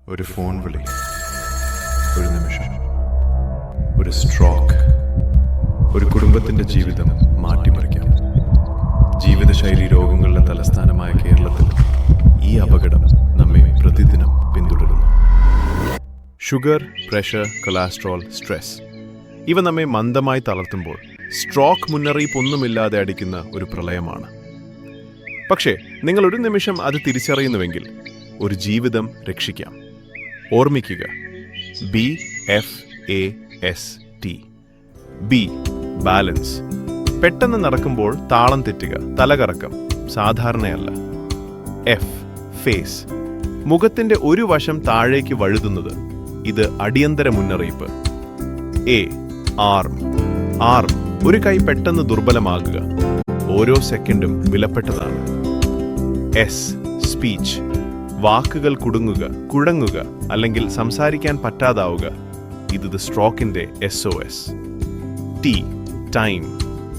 ഒരു ഫോൺ വിളി, ഒരു നിമിഷം, ഒരു സ്ട്രോക്ക്, ഒരു കുടുംബത്തിന്റെ ജീവിതം മാറ്റിമറിക്കാം. ജീവിതശൈലി രോഗങ്ങളുടെ തലസ്ഥാനമായ കേരളത്തിൽ ഈ അപകടം നമ്മെ പ്രതിദിനം പിന്തുടരുന്നു. ഷുഗർ, പ്രഷർ, കൊളസ്ട്രോൾ, സ്ട്രെസ് ഇവ നമ്മെ മന്ദമായി തളർത്തുമ്പോൾ സ്ട്രോക്ക് മുന്നറിയിപ്പൊന്നുമില്ലാതെ അടിക്കുന്ന ഒരു പ്രളയമാണ്. പക്ഷേ നിങ്ങൾ ഒരു നിമിഷം അത് തിരിച്ചറിയുന്നുവെങ്കിൽ ഒരു ജീവിതം രക്ഷിക്കാം. ഓർമ്മിക്കുക, BFAST. B, balance. പെട്ടെന്ന് നടക്കുമ്പോൾ താളം തെറ്റുക, തലകറക്കം, സാധാരണയല്ല. F, face. മുഖത്തിന്റെ ഒരു വശം താഴേക്ക് വഴുതുന്നത്, ഇത് അടിയന്തര മുന്നറിയിപ്പ്. A, arm. ഒരു കൈ പെട്ടെന്ന് ദുർബലമാകുക, ഓരോ സെക്കൻഡും വിലപ്പെട്ടതാണ്. S, speech. വാക്കുകൾ കുഴങ്ങുക അല്ലെങ്കിൽ സംസാരിക്കാൻ പറ്റാതാവുക, ഇത് സ്ട്രോക്കിന്റെ SOS. T, time.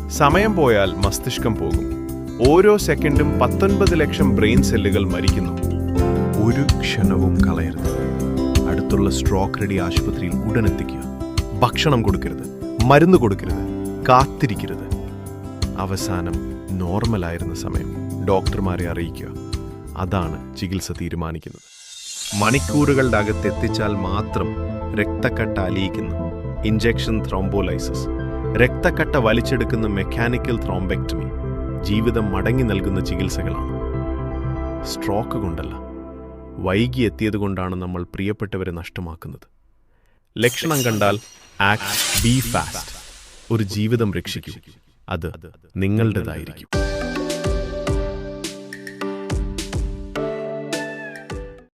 സമയം പോയാൽ മസ്തിഷ്കം പോകും. ഓരോ സെക്കൻഡും 19 ലക്ഷം ബ്രെയിൻ സെല്ലുകൾ മരിക്കുന്നു. ഒരു ക്ഷണവും കളയരുത്. അടുത്തുള്ള സ്ട്രോക്ക് റെഡി ആശുപത്രിയിൽ ഉടനെത്തിക്കുക. ഭക്ഷണം കൊടുക്കരുത്, മരുന്ന് കൊടുക്കരുത്, കാത്തിരിക്കരുത്. അവസാനം നോർമലായിരുന്ന സമയം ഡോക്ടർമാരെ അറിയിക്കുക. അതാണ് ചികിത്സ തീരുമാനിക്കുന്നത്. മണിക്കൂറുകളുടെ അകത്തെത്തിച്ചാൽ മാത്രം രക്തക്കട്ട അലിയിക്കുന്നു. Injection thrombolysis. രക്തക്കട്ട വലിച്ചെടുക്കുന്ന മെക്കാനിക്കൽ ത്രോംബെക്ടമി. ജീവിതം മടങ്ങി നൽകുന്ന ചികിത്സകളാണ്. സ്ട്രോക്ക് കൊണ്ടല്ല, വൈകി എത്തിയതുകൊണ്ടാണ് നമ്മൾ പ്രിയപ്പെട്ടവരെ നഷ്ടമാക്കുന്നത്. ലക്ഷണം കണ്ടാൽ ആക്ട്, ബി ഫാസ്റ്റ്. ഒരു ജീവിതം രക്ഷിക്കൂ. അത് നിങ്ങളുടേതായിരിക്കും.